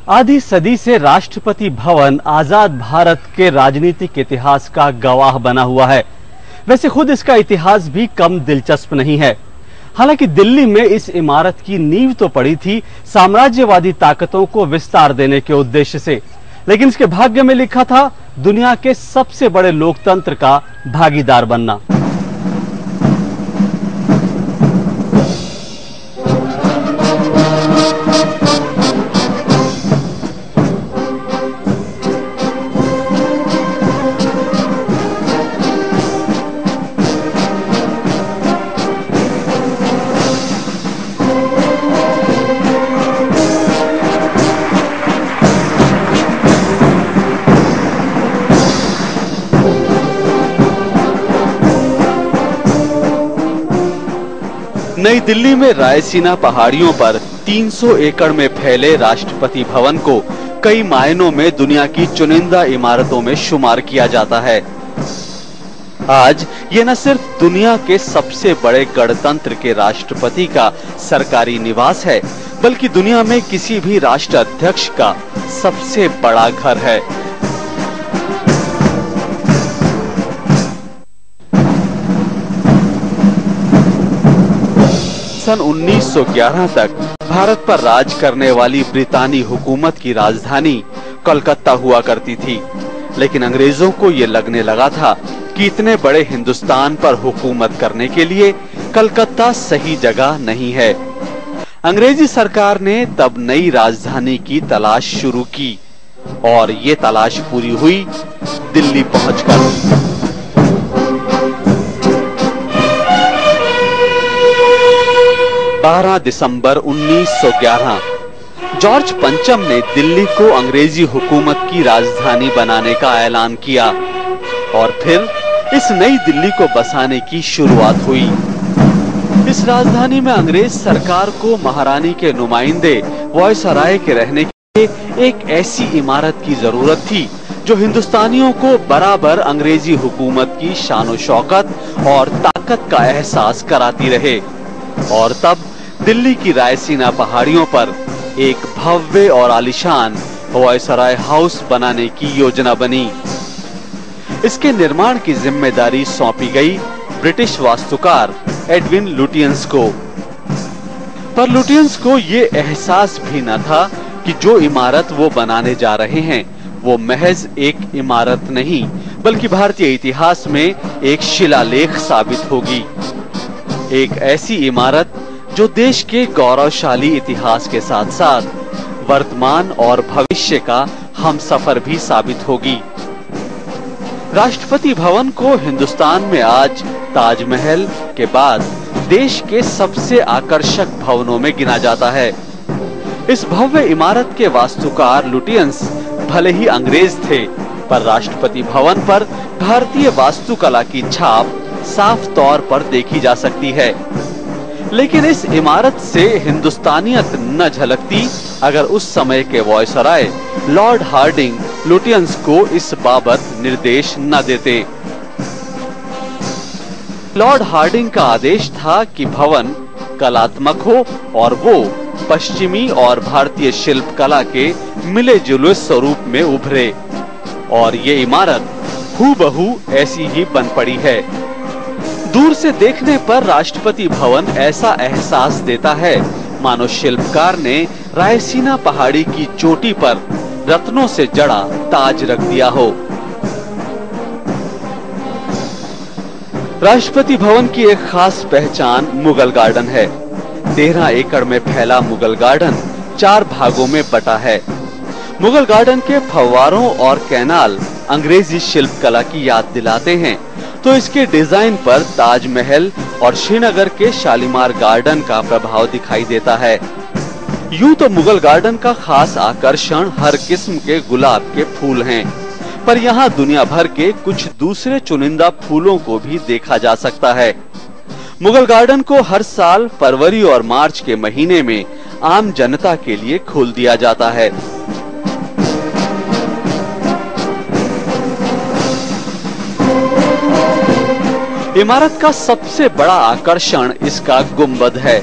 आधी सदी से राष्ट्रपति भवन आजाद भारत के राजनीतिक इतिहास का गवाह बना हुआ है। वैसे खुद इसका इतिहास भी कम दिलचस्प नहीं है। हालांकि दिल्ली में इस इमारत की नींव तो पड़ी थी साम्राज्यवादी ताकतों को विस्तार देने के उद्देश्य से, लेकिन इसके भाग्य में लिखा था दुनिया के सबसे बड़े लोकतंत्र का भागीदार बनना। नई दिल्ली में रायसीना पहाड़ियों पर 300 एकड़ में फैले राष्ट्रपति भवन को कई मायनों में दुनिया की चुनिंदा इमारतों में शुमार किया जाता है। आज ये न सिर्फ दुनिया के सबसे बड़े गणतंत्र के राष्ट्रपति का सरकारी निवास है, बल्कि दुनिया में किसी भी राष्ट्र अध्यक्ष का सबसे बड़ा घर है। सन 1911 तक भारत पर राज करने वाली ब्रितानी हुकूमत की राजधानी कोलकाता हुआ करती थी, लेकिन अंग्रेजों को ये लगने लगा था कि इतने बड़े हिंदुस्तान पर हुकूमत करने के लिए कलकत्ता सही जगह नहीं है। अंग्रेजी सरकार ने तब नई राजधानी की तलाश शुरू की और ये तलाश पूरी हुई दिल्ली पहुंचकर। 12 दिसंबर 1911 जॉर्ज पंचम ने दिल्ली को अंग्रेजी हुकूमत की राजधानी बनाने का ऐलान किया और फिर इस नई दिल्ली को बसाने की शुरुआत हुई। इस राजधानी में अंग्रेज सरकार को महारानी के नुमाइंदे वायसराय के रहने के लिए एक ऐसी इमारत की जरूरत थी जो हिंदुस्तानियों को बराबर अंग्रेजी हुकूमत की शान शौकत और ताकत का एहसास कराती रहे। और तब दिल्ली की रायसीना पहाड़ियों पर एक भव्य और आलीशान वायसराय हाउस बनाने की योजना बनी। इसके निर्माण की जिम्मेदारी सौंपी गई ब्रिटिश वास्तुकार एडविन लुटियंस को। पर लुटियंस को ये एहसास भी न था कि जो इमारत वो बनाने जा रहे हैं वो महज एक इमारत नहीं, बल्कि भारतीय इतिहास में एक शिलालेख साबित होगी। एक ऐसी इमारत जो देश के गौरवशाली इतिहास के साथ साथ वर्तमान और भविष्य का हमसफर भी साबित होगी। राष्ट्रपति भवन को हिंदुस्तान में आज ताजमहल के बाद देश के सबसे आकर्षक भवनों में गिना जाता है। इस भव्य इमारत के वास्तुकार लुटियंस भले ही अंग्रेज थे, पर राष्ट्रपति भवन पर भारतीय वास्तुकला की छाप साफ तौर पर देखी जा सकती है। लेकिन इस इमारत से हिंदुस्तानियत न झलकती अगर उस समय के वायसराय लॉर्ड हार्डिंग लुटियंस को इस बाबत निर्देश न देते। लॉर्ड हार्डिंग का आदेश था कि भवन कलात्मक हो और वो पश्चिमी और भारतीय शिल्प कला के मिले जुले स्वरूप में उभरे, और ये इमारत हूबहू ऐसी ही बन पड़ी है। दूर से देखने पर राष्ट्रपति भवन ऐसा एहसास देता है मानो शिल्पकार ने रायसीना पहाड़ी की चोटी पर रत्नों से जड़ा ताज रख दिया हो। राष्ट्रपति भवन की एक खास पहचान मुगल गार्डन है। 13 एकड़ में फैला मुगल गार्डन 4 भागों में बटा है। मुगल गार्डन के फव्वारों और कैनाल अंग्रेजी शिल्प कला की याद दिलाते हैं, तो इसके डिजाइन पर ताजमहल और श्रीनगर के शालीमार गार्डन का प्रभाव दिखाई देता है। यूं तो मुगल गार्डन का खास आकर्षण हर किस्म के गुलाब के फूल हैं, पर यहाँ दुनिया भर के कुछ दूसरे चुनिंदा फूलों को भी देखा जा सकता है। मुगल गार्डन को हर साल फरवरी और मार्च के महीने में आम जनता के लिए खोल दिया जाता है। इमारत का सबसे बड़ा आकर्षण इसका गुंबद है।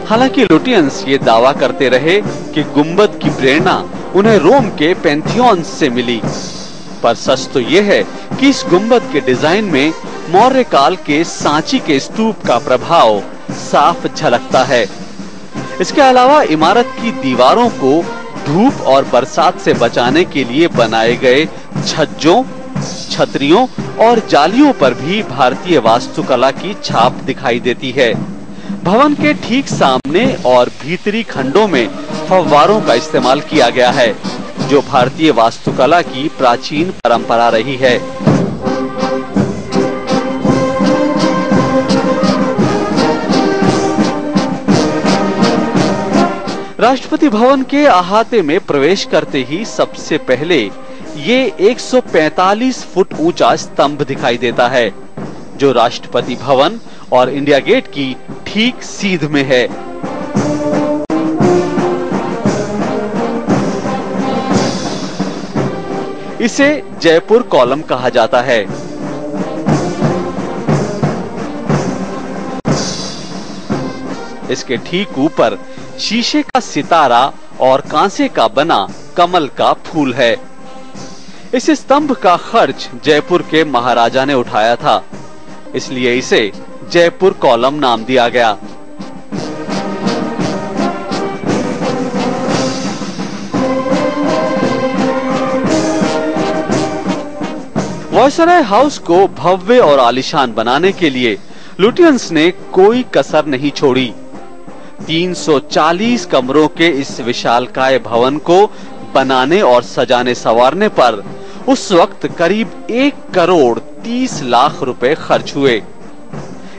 हालांकि लुटियंस ये दावा करते रहे कि गुंबद की प्रेरणा उन्हें रोम के पैंथियॉन से मिली। पर सच तो यह है कि इस गुंबद के डिजाइन में मौर्य काल के सांची के स्तूप का प्रभाव साफ झलकता है। इसके अलावा इमारत की दीवारों को धूप और बरसात से बचाने के लिए बनाए गए छज्जों, छतरियों और जालियों पर भी भारतीय वास्तुकला की छाप दिखाई देती है। भवन के ठीक सामने और भीतरी खंडों में फव्वारों का इस्तेमाल किया गया है, जो भारतीय वास्तुकला की प्राचीन परंपरा रही है। राष्ट्रपति भवन के अहाते में प्रवेश करते ही सबसे पहले ये 145 फुट ऊंचा स्तंभ दिखाई देता है, जो राष्ट्रपति भवन और इंडिया गेट की ठीक सीध में है। इसे जयपुर कॉलम कहा जाता है। इसके ठीक ऊपर शीशे का सितारा और कांसे का बना कमल का फूल है। इस स्तंभ का खर्च जयपुर के महाराजा ने उठाया था, इसलिए इसे जयपुर कॉलम नाम दिया गया। वायसराय हाउस को भव्य और आलीशान बनाने के लिए लुटियंस ने कोई कसर नहीं छोड़ी। 340 कमरों के इस विशालकाय भवन को बनाने और सजाने संवारने पर उस वक्त करीब 1 करोड़ 30 लाख रुपए खर्च हुए।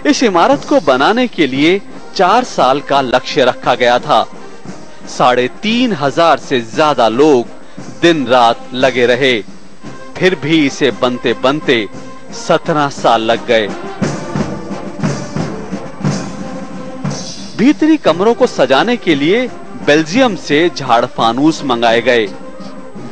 इस इमारत को बनाने के लिए 4 साल का लक्ष्य रखा गया था। 3,500 से ज्यादा लोग दिन रात लगे रहे, फिर भी इसे बनते बनते 17 साल लग गए। भीतरी कमरों को सजाने के लिए बेल्जियम से झाड़ फानूस मंगाए गए,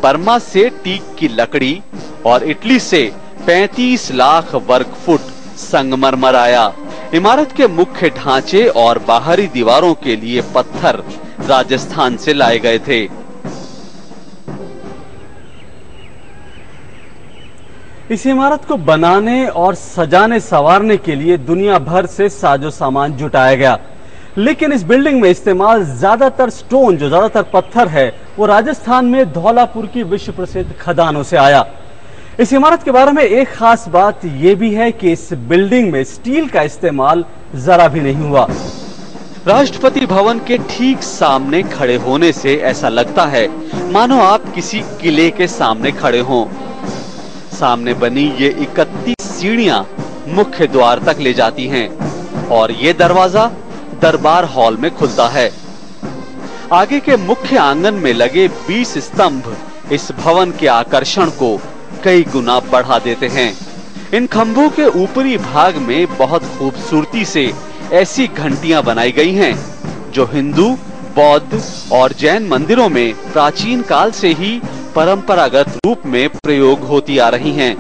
बर्मा से टीक की लकड़ी और इटली से 35 लाख वर्ग फुट संगमरमर आया। इमारत के मुख्य ढांचे और बाहरी दीवारों के लिए पत्थर राजस्थान से लाए गए थे। इस इमारत को बनाने और सजाने संवारने के लिए दुनिया भर से साजो सामान जुटाया गया, लेकिन इस बिल्डिंग में इस्तेमाल ज्यादातर स्टोन, जो ज्यादातर पत्थर है, वो राजस्थान में धौलापुर की विश्व प्रसिद्ध खदानों से आया। इस इमारत के बारे में एक खास बात यह भी है कि इस बिल्डिंग में स्टील का इस्तेमाल जरा भी नहीं हुआ। राष्ट्रपति भवन के ठीक सामने खड़े होने से ऐसा लगता है मानो आप किसी किले के सामने खड़े हों। सामने बनी ये 31 सीढ़ियां मुख्य द्वार तक ले जाती हैं और ये दरवाजा दरबार हॉल में खुलता है। आगे के मुख्य आंगन में लगे 20 स्तंभ इस भवन के आकर्षण को कई गुना बढ़ा देते हैं। इन खंभों के ऊपरी भाग में बहुत खूबसूरती से ऐसी घंटियां बनाई गई हैं, जो हिंदू, बौद्ध और जैन मंदिरों में प्राचीन काल से ही परंपरागत रूप में प्रयोग होती आ रही हैं।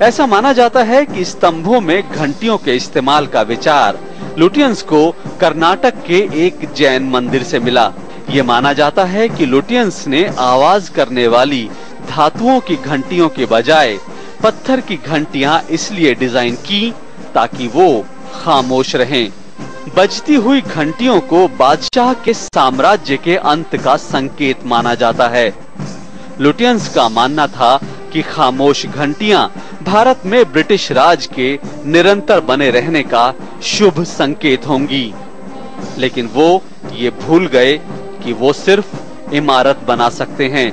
ऐसा माना जाता है कि स्तंभों में घंटियों के इस्तेमाल का विचार लुटियंस को कर्नाटक के एक जैन मंदिर से मिला। ये माना जाता है कि लुटियंस ने आवाज करने वाली धातुओं की घंटियों के बजाय पत्थर की घंटियां इसलिए डिजाइन की ताकि वो खामोश रहें। बजती हुई घंटियों को बादशाह के साम्राज्य के अंत का संकेत माना जाता है। लुटियंस का मानना था कि खामोश घंटियां भारत में ब्रिटिश राज के निरंतर बने रहने का शुभ संकेत होंगी, लेकिन वो ये भूल गए कि वो सिर्फ इमारत बना सकते हैं,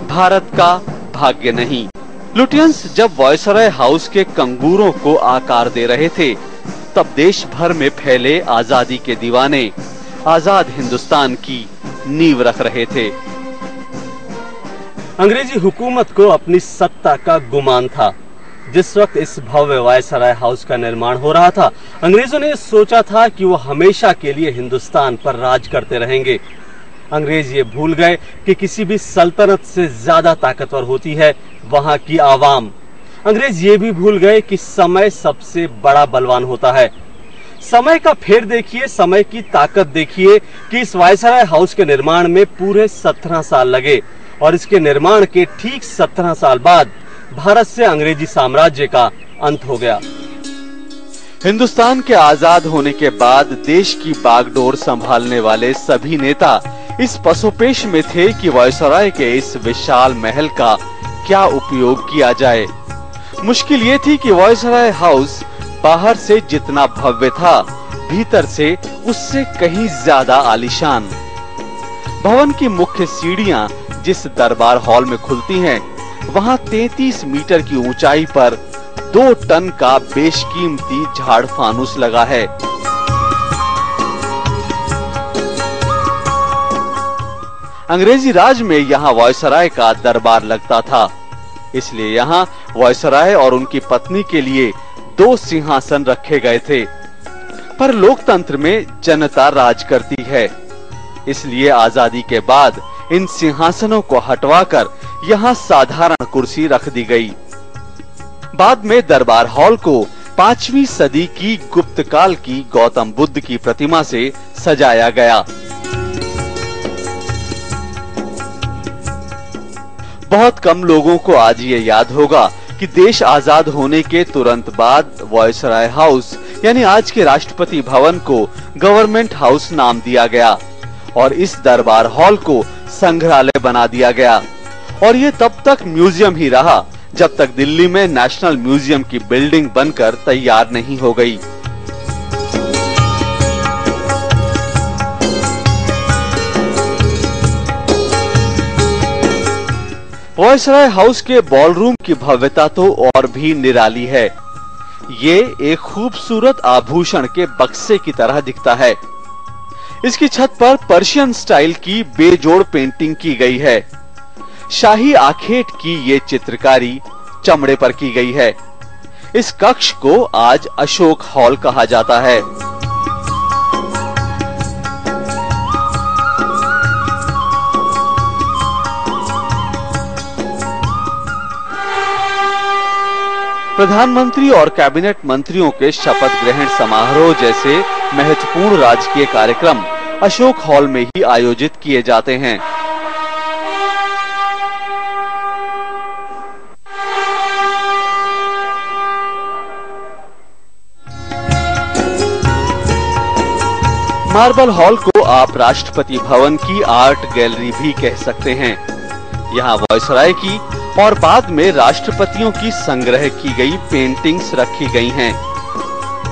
भारत का भाग्य नहीं। लुटियंस जब वायसराय हाउस के कंगूरों को आकार दे रहे थे, तब देश भर में फैले आजादी के दीवाने आजाद हिंदुस्तान की नींव रख रहे थे। अंग्रेजी हुकूमत को अपनी सत्ता का गुमान था। जिस वक्त इस भव्य वायसराय हाउस का निर्माण हो रहा था, अंग्रेजों ने सोचा था कि वो हमेशा के लिए हिंदुस्तान पर राज करते रहेंगे। अंग्रेज ये भूल गए कि किसी भी सल्तनत से ज्यादा ताकतवर होती है वहां की आवाम। अंग्रेज ये भी भूल गए कि समय सबसे बड़ा बलवान होता है। समय का फेर देखिए, समय की ताकत देखिए कि इस वायसराय हाउस के निर्माण में पूरे 17 साल लगे और इसके निर्माण के ठीक 17 साल बाद भारत से अंग्रेजी साम्राज्य का अंत हो गया। हिंदुस्तान के आजाद होने के बाद देश की बागडोर संभालने वाले सभी नेता इस पसोपेश में थे कि वायसराय के इस विशाल महल का क्या उपयोग किया जाए। मुश्किल ये थी कि वायसराय हाउस बाहर से जितना भव्य था, भीतर से उससे कहीं ज्यादा आलीशान। भवन की मुख्य सीढ़ियां जिस दरबार हॉल में खुलती हैं, वहां 33 मीटर की ऊंचाई पर 2 टन का बेशकीमती झाड़ फानूस लगा है। अंग्रेजी राज में यहाँ वायसराय का दरबार लगता था, इसलिए यहाँ वायसराय और उनकी पत्नी के लिए 2 सिंहासन रखे गए थे। पर लोकतंत्र में जनता राज करती है, इसलिए आजादी के बाद इन सिंहासनों को हटवाकर यहाँ साधारण कुर्सी रख दी गई। बाद में दरबार हॉल को 5वीं सदी की गुप्त काल की गौतम बुद्ध की प्रतिमा से सजाया गया। बहुत कम लोगों को आज ये याद होगा कि देश आजाद होने के तुरंत बाद वायसराय हाउस यानी आज के राष्ट्रपति भवन को गवर्नमेंट हाउस नाम दिया गया और इस दरबार हॉल को संग्रहालय बना दिया गया। और ये तब तक म्यूजियम ही रहा जब तक दिल्ली में नेशनल म्यूजियम की बिल्डिंग बनकर तैयार नहीं हो गई। वायसराय हाउस के बॉलरूम की भव्यता तो और भी निराली है। ये एक खूबसूरत आभूषण के बक्से की तरह दिखता है। इसकी छत पर पर्शियन स्टाइल की बेजोड़ पेंटिंग की गई है। शाही आखेट की ये चित्रकारी चमड़े पर की गई है। इस कक्ष को आज अशोक हॉल कहा जाता है। प्रधानमंत्री और कैबिनेट मंत्रियों के शपथ ग्रहण समारोह जैसे महत्वपूर्ण राजकीय कार्यक्रम अशोक हॉल में ही आयोजित किए जाते हैं। मार्बल हॉल को आप राष्ट्रपति भवन की आर्ट गैलरी भी कह सकते हैं। यहाँ वायसराय की और बाद में राष्ट्रपतियों की संग्रह की गई पेंटिंग्स रखी गई हैं।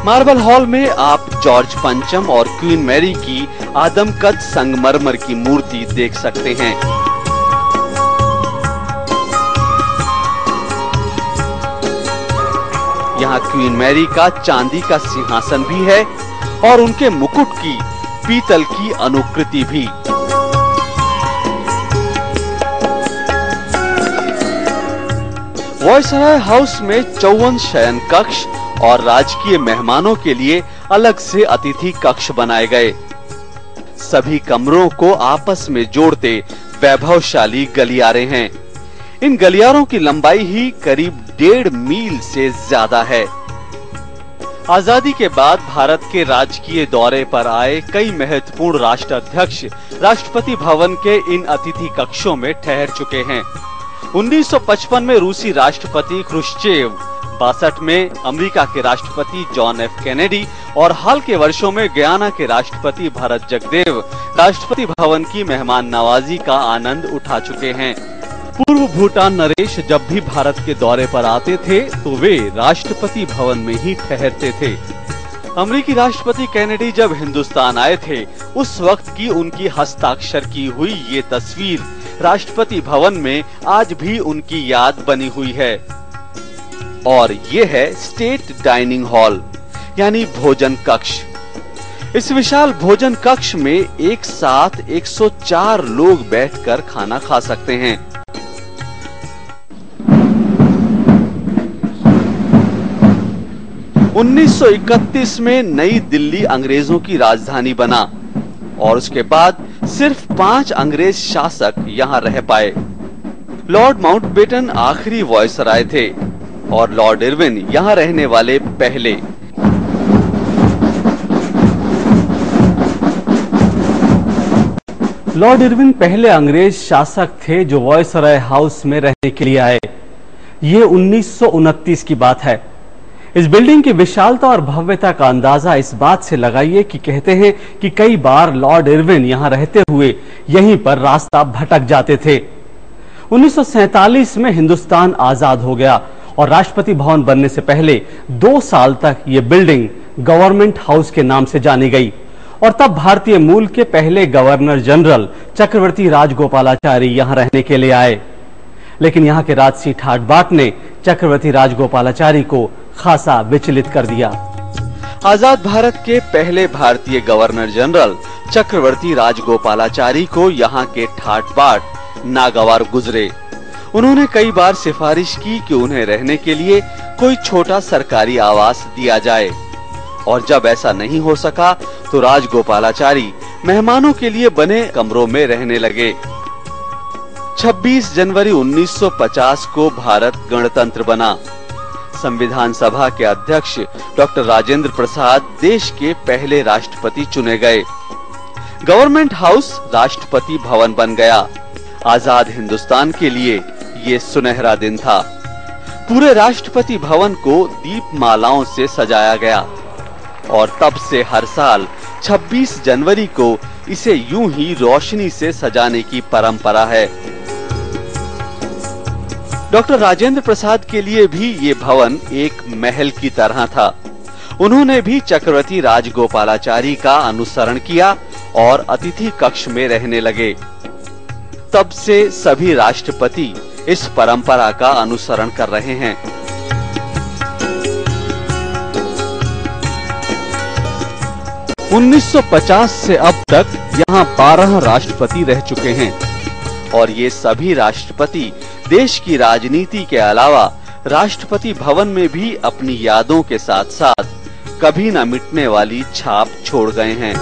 मार्बल हॉल में आप जॉर्ज पंचम और क्वीन मैरी की आदमकद संगमरमर की मूर्ति देख सकते हैं। यहाँ क्वीन मैरी का चांदी का सिंहासन भी है और उनके मुकुट की पीतल की अनुकृति भी। वायसराय हाउस में 54 शयन कक्ष और राजकीय मेहमानों के लिए अलग से अतिथि कक्ष बनाए गए। सभी कमरों को आपस में जोड़ते वैभवशाली गलियारे हैं। इन गलियारों की लंबाई ही करीब 1.5 मील से ज्यादा है। आजादी के बाद भारत के राजकीय दौरे पर आए कई महत्वपूर्ण राष्ट्राध्यक्ष राष्ट्रपति भवन के इन अतिथि कक्षों में ठहर चुके हैं। 1955 में रूसी राष्ट्रपति क्रुश्चेव, 62 में अमेरिका के राष्ट्रपति जॉन एफ कैनेडी और हाल के वर्षों में गयाना के राष्ट्रपति भरत जगदेव राष्ट्रपति भवन की मेहमान नवाजी का आनंद उठा चुके हैं। पूर्व भूटान नरेश जब भी भारत के दौरे पर आते थे तो वे राष्ट्रपति भवन में ही ठहरते थे। अमेरिकी राष्ट्रपति कैनेडी जब हिंदुस्तान आए थे उस वक्त की उनकी हस्ताक्षर की हुई ये तस्वीर राष्ट्रपति भवन में आज भी उनकी याद बनी हुई है। और ये है स्टेट डाइनिंग हॉल यानी भोजन कक्ष। इस विशाल भोजन कक्ष में एक साथ 104 लोग बैठकर खाना खा सकते हैं। उन्नीस 1931 में नई दिल्ली अंग्रेजों की राजधानी बना और उसके बाद सिर्फ 5 अंग्रेज शासक यहाँ रह पाए। लॉर्ड माउंटबेटन आखिरी वायसराय थे और लॉर्ड इरविन यहाँ रहने वाले पहले। लॉर्ड इरविन पहले अंग्रेज शासक थे जो वायसराय हाउस में रहने के लिए आए। ये 1929 की बात है। इस बिल्डिंग की विशालता और भव्यता का अंदाजा इस बात से लगाइए कि कहते हैं कि कई बार लॉर्ड इरविन यहां रहते हुए यहीं पर रास्ता भटक जाते थे। 1947 में हिंदुस्तान आजाद हो गया और राष्ट्रपति भवन बनने से पहले 2 साल तक ये बिल्डिंग गवर्नमेंट हाउस के नाम से जानी गई और तब भारतीय मूल के पहले गवर्नर जनरल चक्रवर्ती राजगोपालाचारी यहां रहने के लिए आए। लेकिन यहां के राजसी ठाट बाट ने चक्रवर्ती राजगोपालाचारी को खासा विचलित कर दिया। आजाद भारत के पहले भारतीय गवर्नर जनरल चक्रवर्ती राजगोपालाचारी को यहाँ के ठाट बाट नागवार गुजरे। उन्होंने कई बार सिफारिश की कि उन्हें रहने के लिए कोई छोटा सरकारी आवास दिया जाए और जब ऐसा नहीं हो सका तो राजगोपालाचारी मेहमानों के लिए बने कमरों में रहने लगे। 26 जनवरी 1950 को भारत गणतंत्र बना। संविधान सभा के अध्यक्ष डॉक्टर राजेंद्र प्रसाद देश के पहले राष्ट्रपति चुने गए। गवर्नमेंट हाउस राष्ट्रपति भवन बन गया। आजाद हिंदुस्तान के लिए ये सुनहरा दिन था। पूरे राष्ट्रपति भवन को दीपमालाओं से सजाया गया और तब से हर साल 26 जनवरी को इसे यूं ही रोशनी से सजाने की परंपरा है। डॉक्टर राजेंद्र प्रसाद के लिए भी ये भवन एक महल की तरह था। उन्होंने भी चक्रवर्ती राजगोपालाचारी का अनुसरण किया और अतिथि कक्ष में रहने लगे। तब से सभी राष्ट्रपति इस परंपरा का अनुसरण कर रहे हैं। 1950 से अब तक यहाँ 12 राष्ट्रपति रह चुके हैं और ये सभी राष्ट्रपति देश की राजनीति के अलावा राष्ट्रपति भवन में भी अपनी यादों के साथ साथ कभी न मिटने वाली छाप छोड़ गए हैं।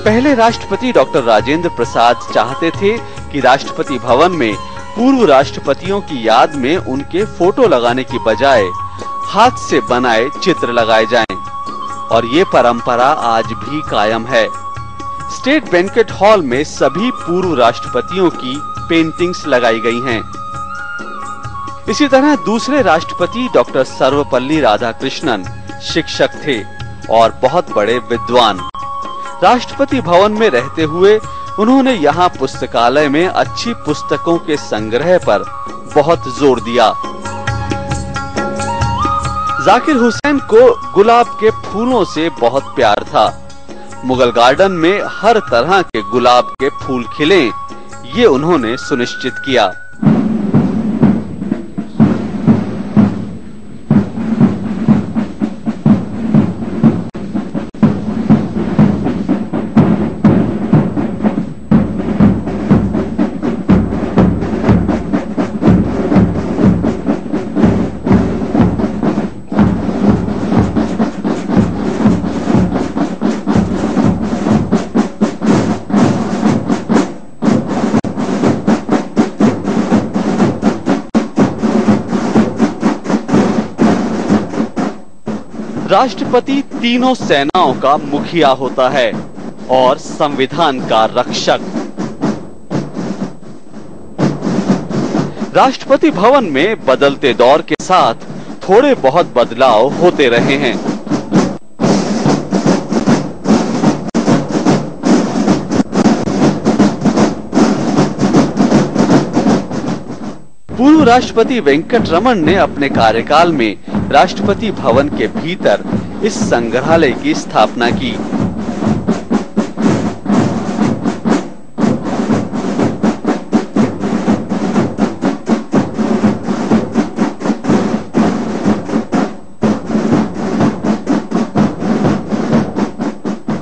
पहले राष्ट्रपति डॉक्टर राजेंद्र प्रसाद चाहते थे कि राष्ट्रपति भवन में पूर्व राष्ट्रपतियों की याद में उनके फोटो लगाने की बजाय हाथ से बनाए चित्र लगाए जाएं और ये परंपरा आज भी कायम है। स्टेट बैंक्वेट हॉल में सभी पूर्व राष्ट्रपतियों की पेंटिंग्स लगाई गई हैं। इसी तरह दूसरे राष्ट्रपति डॉक्टर सर्वपल्ली राधाकृष्णन शिक्षक थे और बहुत बड़े विद्वान। राष्ट्रपति भवन में रहते हुए उन्होंने यहाँ पुस्तकालय में अच्छी पुस्तकों के संग्रह पर बहुत जोर दिया। जाकिर हुसैन को गुलाब के फूलों से बहुत प्यार था। मुगल गार्डन में हर तरह के गुलाब के फूल खिले, ये उन्होंने सुनिश्चित किया। राष्ट्रपति तीनों सेनाओं का मुखिया होता है और संविधान का रक्षक। राष्ट्रपति भवन में बदलते दौर के साथ थोड़े बहुत बदलाव होते रहे हैं। पूर्व राष्ट्रपति वेंकट रमन ने अपने कार्यकाल में राष्ट्रपति भवन के भीतर इस संग्रहालय की स्थापना की।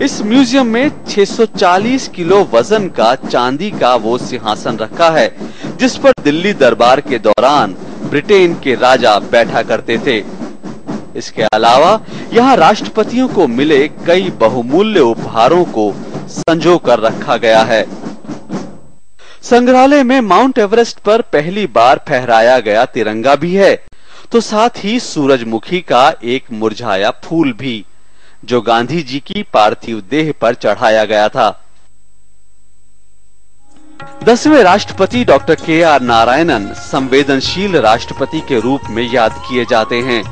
इस म्यूजियम में 640 किलो वजन का चांदी का वो सिंहासन रखा है जिस पर दिल्ली दरबार के दौरान ब्रिटेन के राजा बैठा करते थे। इसके अलावा यहाँ राष्ट्रपतियों को मिले कई बहुमूल्य उपहारों को संजो कर रखा गया है। संग्रहालय में माउंट एवरेस्ट पर पहली बार फहराया गया तिरंगा भी है, तो साथ ही सूरजमुखी का एक मुरझाया फूल भी, जो गांधी जी की पार्थिव देह पर चढ़ाया गया था। 10वें राष्ट्रपति डॉक्टर के.आर. नारायणन संवेदनशील राष्ट्रपति के रूप में याद किए जाते हैं।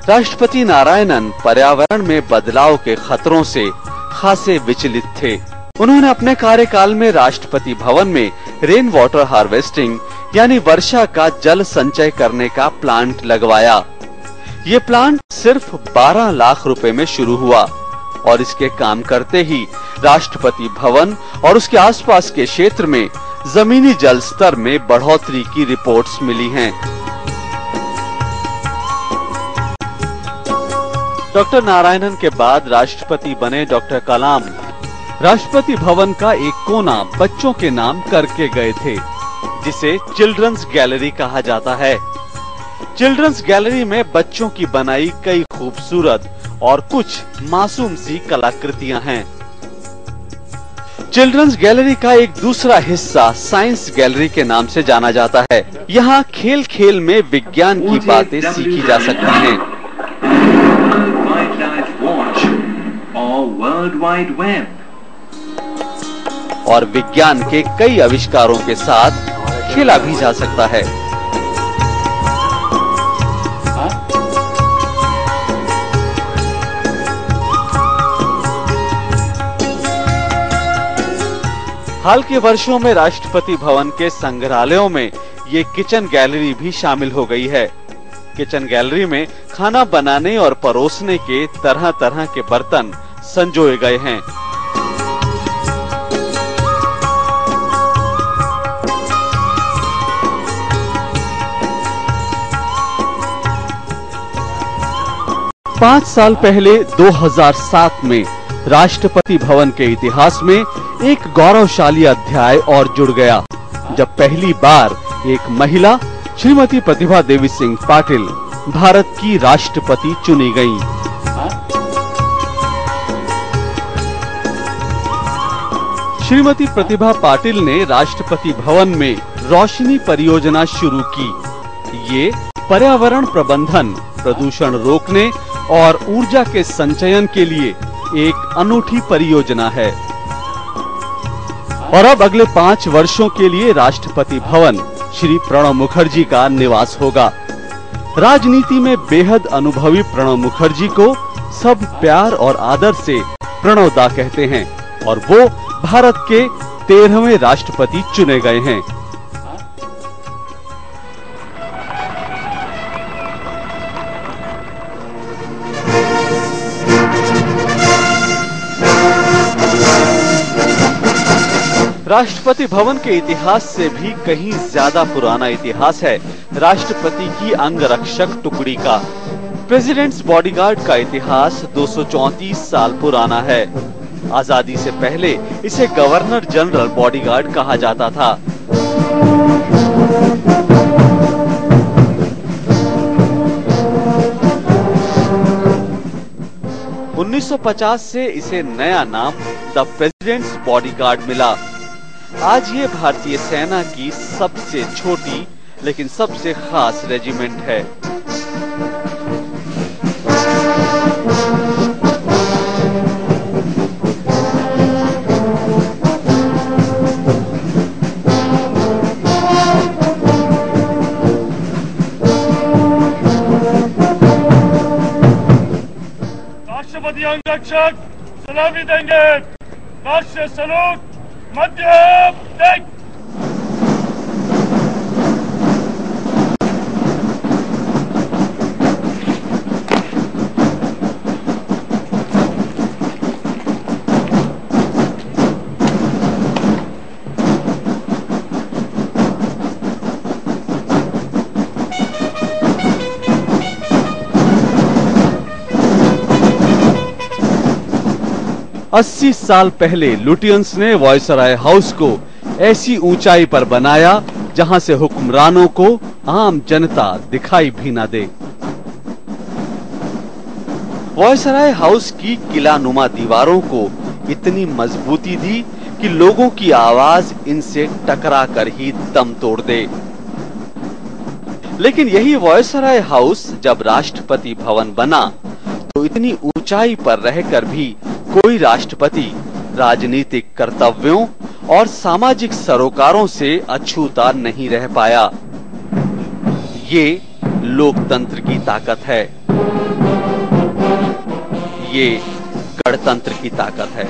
राष्ट्रपति नारायणन पर्यावरण में बदलाव के खतरों से खासे विचलित थे। उन्होंने अपने कार्यकाल में राष्ट्रपति भवन में रेन वाटर हार्वेस्टिंग यानी वर्षा का जल संचय करने का प्लांट लगवाया। ये प्लांट सिर्फ 12 लाख रुपए में शुरू हुआ और इसके काम करते ही राष्ट्रपति भवन और उसके आसपास के क्षेत्र में जमीनी जल स्तर में बढ़ोतरी की रिपोर्ट्स मिली हैं। डॉक्टर नारायणन के बाद राष्ट्रपति बने डॉक्टर कलाम राष्ट्रपति भवन का एक कोना बच्चों के नाम करके गए थे, जिसे चिल्ड्रंस गैलरी कहा जाता है। चिल्ड्रंस गैलरी में बच्चों की बनाई कई खूबसूरत और कुछ मासूम सी कलाकृतियां हैं। चिल्ड्रंस गैलरी का एक दूसरा हिस्सा साइंस गैलरी के नाम से जाना जाता है। यहाँ खेल खेल में विज्ञान की बातें सीखी जा सकती हैं। और विज्ञान के कई आविष्कारों के साथ खेला भी जा सकता है। हाल के वर्षों में राष्ट्रपति भवन के संग्रहालयों में ये किचन गैलरी भी शामिल हो गई है। किचन गैलरी में खाना बनाने और परोसने के तरह तरह के बर्तन संजोए गए हैं। पांच साल पहले 2007 में राष्ट्रपति भवन के इतिहास में एक गौरवशाली अध्याय और जुड़ गया, जब पहली बार एक महिला श्रीमती प्रतिभा देवी सिंह पाटिल भारत की राष्ट्रपति चुनी गईं। श्रीमती प्रतिभा पाटिल ने राष्ट्रपति भवन में रोशनी परियोजना शुरू की। ये पर्यावरण प्रबंधन, प्रदूषण रोकने और ऊर्जा के संचयन के लिए एक अनूठी परियोजना है। और अब अगले 5 वर्षों के लिए राष्ट्रपति भवन श्री प्रणब मुखर्जी का निवास होगा। राजनीति में बेहद अनुभवी प्रणब मुखर्जी को सब प्यार और आदर से प्रणब दा कहते हैं और वो भारत के 13वें राष्ट्रपति चुने गए हैं। राष्ट्रपति भवन के इतिहास से भी कहीं ज्यादा पुराना इतिहास है राष्ट्रपति की अंगरक्षक टुकड़ी का। प्रेसिडेंट्स बॉडीगार्ड का इतिहास 234 साल पुराना है। आजादी से पहले इसे गवर्नर जनरल बॉडीगार्ड कहा जाता था। – 1950 से इसे नया नाम द प्रेसिडेंट्स बॉडीगार्ड मिला। आज ये भारतीय सेना की सबसे छोटी लेकिन सबसे खास रेजिमेंट है। राष्ट्रपति अंगरक्षक सलामी देंगे। राष्ट्रीय सलूट मध्य देख। अस्सी साल पहले लुटियंस ने वायसराय हाउस को ऐसी ऊंचाई पर बनाया जहां से हुक्मरानों को आम जनता दिखाई भी न दे। वायसराय हाउस की किलानुमा दीवारों को इतनी मजबूती दी कि लोगों की आवाज इनसे टकरा कर ही दम तोड़ दे। लेकिन यही वायसराय हाउस जब राष्ट्रपति भवन बना तो इतनी ऊंचाई पर रहकर भी कोई राष्ट्रपति राजनीतिक कर्तव्यों और सामाजिक सरोकारों से अछूता नहीं रह पाया। ये लोकतंत्र की ताकत है, ये गणतंत्र की ताकत है।